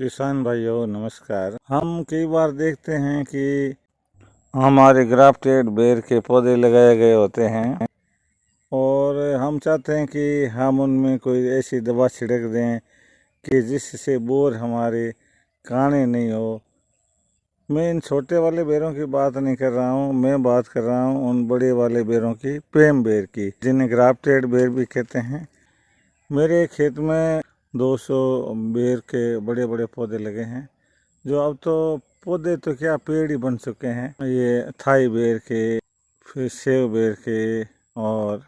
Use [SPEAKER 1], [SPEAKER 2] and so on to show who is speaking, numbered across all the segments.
[SPEAKER 1] किसान भाइयों नमस्कार। हम कई बार देखते हैं कि हमारे ग्राफ्टेड बेर के पौधे लगाए गए होते हैं और हम चाहते हैं कि हम उनमें कोई ऐसी दवा छिड़क दें कि जिससे बोर हमारे काने नहीं हो। मैं इन छोटे वाले बेरों की बात नहीं कर रहा हूँ, मैं बात कर रहा हूँ उन बड़े वाले बेरों की, पेम बेर की, जिन्हें ग्राफ्टेड बेर भी कहते हैं। मेरे खेत में 200 बेर के बड़े बड़े पौधे लगे हैं, जो अब तो पौधे तो क्या पेड़ ही बन चुके हैं। ये थाई बेर के, फिर सेव बेर के और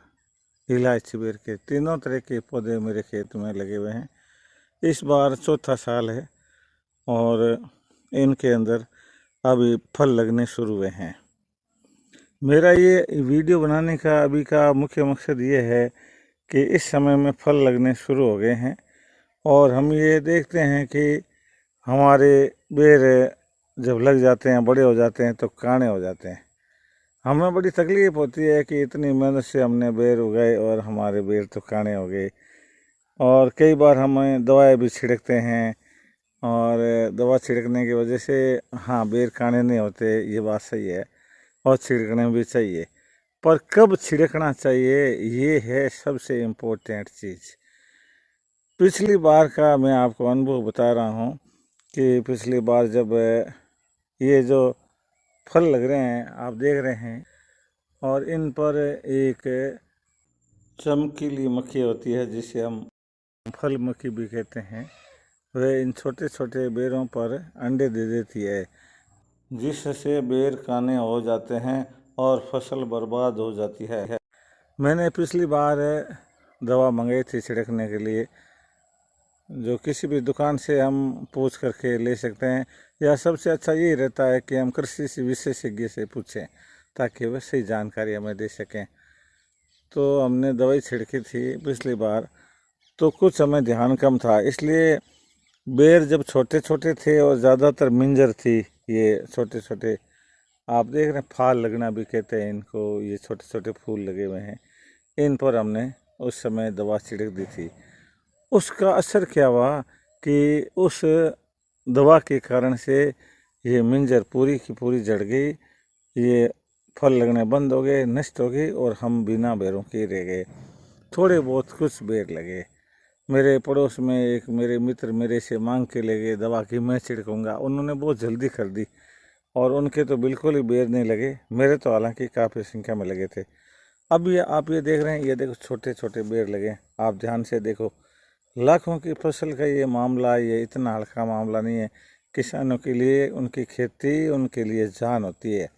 [SPEAKER 1] इलायची बेर के, तीनों तरह के पौधे मेरे खेत में लगे हुए हैं। इस बार चौथा साल है और इनके अंदर अभी फल लगने शुरू हुए हैं। मेरा ये वीडियो बनाने का अभी का मुख्य मकसद ये है कि इस समय में फल लगने शुरू हो गए हैं और हम ये देखते हैं कि हमारे बेर जब लग जाते हैं, बड़े हो जाते हैं तो काणे हो जाते हैं। हमें बड़ी तकलीफ़ होती है कि इतनी मेहनत से हमने बेर उगाए और हमारे बेर तो काणे हो गए। और कई बार हमें दवाएं भी छिड़कते हैं और दवा छिड़कने की वजह से हाँ बेर काणे नहीं होते, ये बात सही है और छिड़कने भी चाहिए। पर कब छिड़कना चाहिए, ये है सबसे इम्पोर्टेंट चीज़। पिछली बार का मैं आपको अनुभव बता रहा हूँ कि पिछली बार जब ये जो फल लग रहे हैं आप देख रहे हैं और इन पर एक चमकीली मक्खी होती है जिसे हम फल मक्खी भी कहते हैं, वह इन छोटे छोटे बेरों पर अंडे दे देती है, जिससे बेर काने हो जाते हैं और फसल बर्बाद हो जाती है। मैंने पिछली बार दवा मंगाई थी छिड़कने के लिए, जो किसी भी दुकान से हम पूछ करके ले सकते हैं, या सबसे अच्छा यही रहता है कि हम कृषि विशेषज्ञ से पूछें ताकि वह सही जानकारी हमें दे सकें। तो हमने दवाई छिड़की थी पिछली बार, तो कुछ हमें ध्यान कम था, इसलिए बेर जब छोटे छोटे थे और ज़्यादातर मिंजर थी, ये छोटे छोटे आप देख रहे हैं, फाल लगना भी कहते हैं इनको, ये छोटे छोटे फूल लगे हुए हैं, इन पर हमने उस समय दवा छिड़क दी थी। उसका असर क्या हुआ कि उस दवा के कारण से ये मिंजर पूरी की पूरी जड़ गई, ये फल लगने बंद हो गए, नष्ट हो गई और हम बिना बेरों के रह गए। थोड़े बहुत कुछ बेर लगे। मेरे पड़ोस में एक मेरे मित्र मेरे से मांग के ले गए दवा की, मैं छिड़कूँगा, उन्होंने बहुत जल्दी कर दी और उनके तो बिल्कुल ही बेर नहीं लगे। मेरे तो हालांकि काफ़ी संख्या में लगे थे। अब ये आप ये देख रहे हैं, ये देखो छोटे छोटे बेर लगे, आप ध्यान से देखो। लाखों की फसल का ये मामला, ये इतना हल्का मामला नहीं है। किसानों के लिए उनकी खेती उनके लिए जान होती है।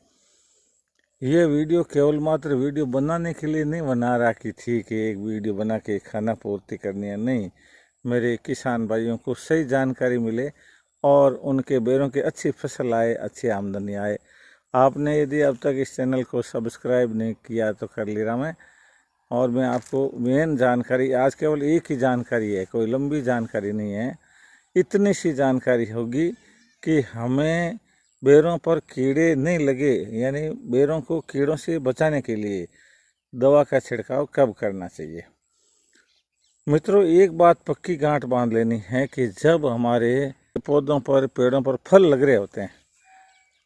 [SPEAKER 1] ये वीडियो केवल मात्र वीडियो बनाने के लिए नहीं बना रहा कि ठीक है एक वीडियो बना के खाना पूर्ति करनी है, नहीं। मेरे किसान भाइयों को सही जानकारी मिले और उनके बेरों की अच्छी फसल आए, अच्छी आमदनी आए। आपने यदि अब तक इस चैनल को सब्सक्राइब नहीं किया तो कर ले रहा मैं, और मैं आपको मेन जानकारी, आज केवल एक ही जानकारी है, कोई लंबी जानकारी नहीं है, इतनी सी जानकारी होगी कि हमें बेरों पर कीड़े नहीं लगे, यानी बेरों को कीड़ों से बचाने के लिए दवा का छिड़काव कब करना चाहिए। मित्रों, एक बात पक्की गांठ बांध लेनी है कि जब हमारे पौधों पर, पेड़ों पर फल लग रहे होते हैं,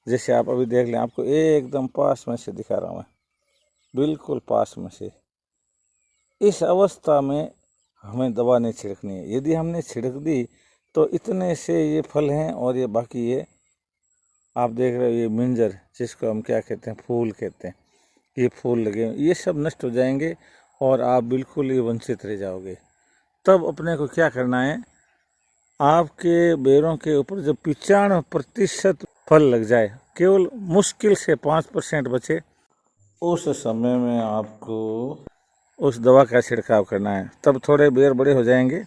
[SPEAKER 1] जैसे आप अभी देख लें, आपको एकदम पास में से दिखा रहा हूँ मैं, बिल्कुल पास में से, इस अवस्था में हमें दवा नहीं छिड़कनी है। यदि हमने छिड़क दी तो इतने से ये फल हैं और ये बाकी ये आप देख रहे हो, ये मिंजर जिसको हम क्या कहते हैं, फूल कहते हैं, ये फूल लगे, ये सब नष्ट हो जाएंगे और आप बिल्कुल ही वंचित रह जाओगे। तब अपने को क्या करना है, आपके बेरों के ऊपर जब 95% फल लग जाए, केवल मुश्किल से 5% बचे, उस समय में आपको उस दवा का छिड़काव करना है। तब थोड़े बेर बड़े हो जाएंगे,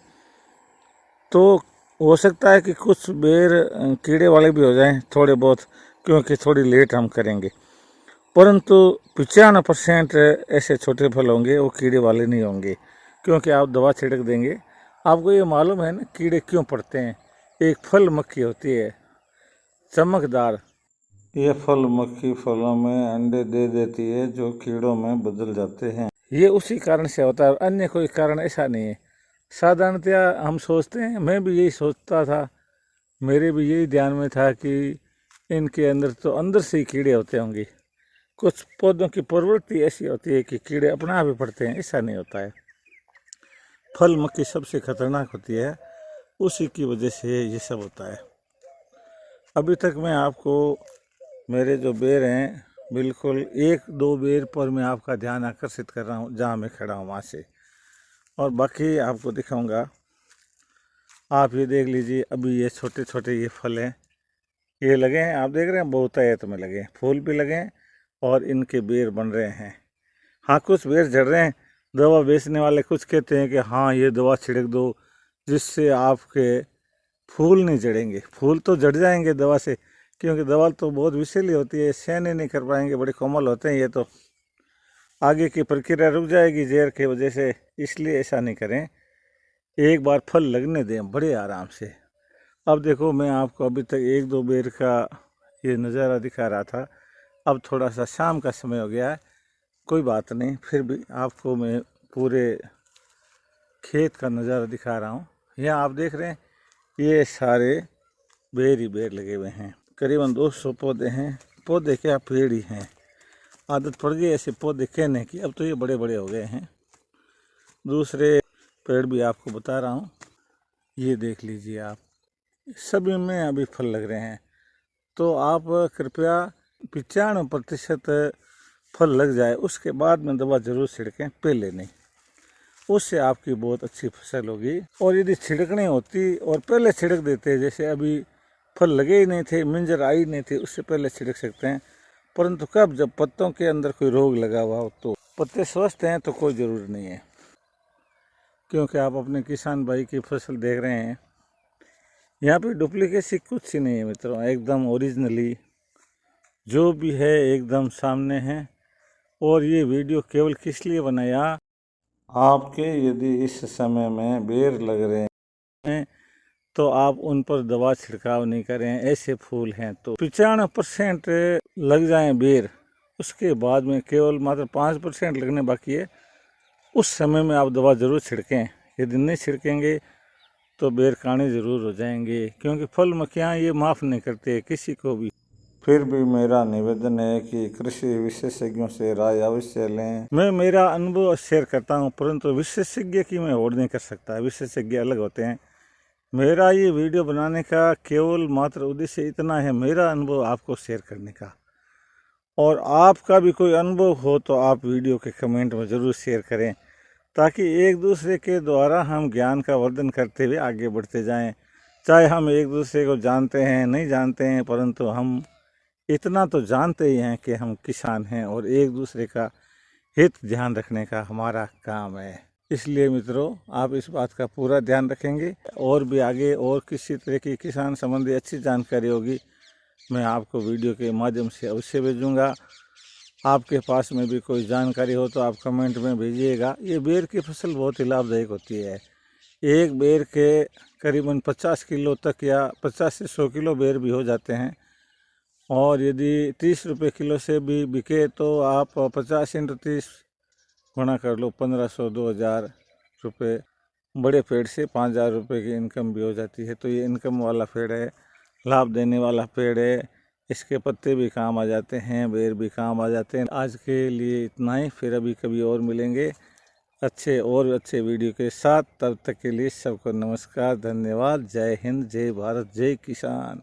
[SPEAKER 1] तो हो सकता है कि कुछ बेर कीड़े वाले भी हो जाएं थोड़े बहुत, क्योंकि थोड़ी लेट हम करेंगे, परंतु 95% ऐसे छोटे फल होंगे वो कीड़े वाले नहीं होंगे, क्योंकि आप दवा छिड़क देंगे। आपको ये मालूम है ना कीड़े क्यों पड़ते हैं। एक फल मक्खी होती है चमकदार, ये फल मक्खी फलों में अंडे दे देती है जो कीड़ों में बदल जाते हैं, ये उसी कारण से होता है, अन्य कोई कारण ऐसा नहीं है। साधारणतया हम सोचते हैं, मैं भी यही सोचता था मेरे भी यही ध्यान में था कि इनके अंदर तो अंदर से ही कीड़े होते होंगे। कुछ पौधों की प्रवृत्ति ऐसी होती है कि कीड़े अपने आप ही पड़ते हैं, ऐसा नहीं होता है। फल मक्खी सबसे खतरनाक होती है, उसी की वजह से ये सब होता है। अभी तक मैं आपको मेरे जो बेर हैं, बिल्कुल 1-2 बेर पर मैं आपका ध्यान आकर्षित कर रहा हूँ जहाँ मैं खड़ा हूँ वहाँ से, और बाकी आपको दिखाऊंगा। आप ये देख लीजिए, अभी ये छोटे छोटे ये फल हैं, ये लगे हैं, आप देख रहे हैं बहुतायत में लगे हैं, फूल भी लगे हैं और इनके बेर बन रहे हैं। हाँ, कुछ बेर झड़ रहे हैं। दवा बेचने वाले कुछ कहते हैं कि हाँ ये दवा छिड़क दो जिससे आपके फूल नहीं झड़ेंगे। फूल तो झड़ जाएंगे दवा से, क्योंकि दवा तो बहुत विषैली होती है, सहन ही नहीं कर पाएंगे, बड़े कोमल होते हैं ये, तो आगे की प्रक्रिया रुक जाएगी जहर की वजह से। इसलिए ऐसा नहीं करें, एक बार फल लगने दें बड़े आराम से। अब देखो, मैं आपको अभी तक 1-2 बेर का ये नज़ारा दिखा रहा था, अब थोड़ा सा शाम का समय हो गया है, कोई बात नहीं, फिर भी आपको मैं पूरे खेत का नज़ारा दिखा रहा हूँ। यहाँ आप देख रहे हैं ये सारे बेर ही बेर लगे हुए हैं, करीबन 200 पौधे हैं। पौधे क्या, पेड़ ही हैं। आदत पड़ गई ऐसे पौधे कहने की, अब तो ये बड़े बड़े हो गए हैं। दूसरे पेड़ भी आपको बता रहा हूँ, ये देख लीजिए आप, सभी में अभी फल लग रहे हैं। तो आप कृपया 95% फल लग जाए उसके बाद में दवा ज़रूर छिड़कें, पहले नहीं। उससे आपकी बहुत अच्छी फसल होगी। और यदि छिड़कनी होती और पहले छिड़क देते, जैसे अभी फल लगे ही नहीं थे, मिंजर आई नहीं थी, उससे पहले छिड़क सकते हैं। परंतु कब, जब पत्तों के अंदर कोई रोग लगा हुआ हो, तो पत्ते स्वस्थ हैं तो कोई ज़रूरी नहीं है। क्योंकि आप अपने किसान भाई की फसल देख रहे हैं, यहाँ पे डुप्लीकेसी कुछ ही नहीं है मित्रों, एकदम ओरिजिनली जो भी है एकदम सामने है। और ये वीडियो केवल किस लिए बनाया, आपके यदि इस समय में बेर लग रहे हैं तो आप उन पर दवा छिड़काव नहीं करें। ऐसे फूल हैं तो 95% लग जाएं बेर, उसके बाद में केवल मात्र 5% लगने बाकी है, उस समय में आप दवा ज़रूर छिड़कें। यदि नहीं छिड़केंगे तो बेर काणे ज़रूर हो जाएंगे, क्योंकि फल मक्खियाँ ये माफ़ नहीं करते किसी को भी। फिर भी मेरा निवेदन है कि कृषि विशेषज्ञों से राय अवश्य लें। मैं मेरा अनुभव शेयर करता हूं, परंतु विशेषज्ञ की मैं होड़ नहीं कर सकता, विशेषज्ञ अलग होते हैं। मेरा ये वीडियो बनाने का केवल मात्र उद्देश्य इतना है, मेरा अनुभव आपको शेयर करने का। और आपका भी कोई अनुभव हो तो आप वीडियो के कमेंट में ज़रूर शेयर करें, ताकि एक दूसरे के द्वारा हम ज्ञान का वर्धन करते हुए आगे बढ़ते जाएं। चाहे हम एक दूसरे को जानते हैं नहीं जानते हैं, परंतु हम इतना तो जानते ही हैं कि हम किसान हैं और एक दूसरे का हित ध्यान रखने का हमारा काम है। इसलिए मित्रों, आप इस बात का पूरा ध्यान रखेंगे, और भी आगे और किसी तरह की किसान संबंधी अच्छी जानकारी होगी मैं आपको वीडियो के माध्यम से अवश्य भेजूँगा। आपके पास में भी कोई जानकारी हो तो आप कमेंट में भेजिएगा। ये बेर की फसल बहुत ही लाभदायक होती है। एक बेर के करीबन 50 किलो तक या 50 से 100 किलो बेर भी हो जाते हैं। और यदि 30 रुपये किलो से भी बिके तो आप 50 × 30 गुणा कर लो, 1500-2000 रुपये। बड़े पेड़ से 5000 रुपये की इनकम भी हो जाती है। तो ये इनकम वाला पेड़ है, लाभ देने वाला पेड़ है। इसके पत्ते भी काम आ जाते हैं, बेर भी काम आ जाते हैं। आज के लिए इतना ही, फिर अभी कभी और मिलेंगे अच्छे और अच्छे वीडियो के साथ। तब तक के लिए सबको नमस्कार, धन्यवाद, जय हिंद, जय भारत, जय किसान।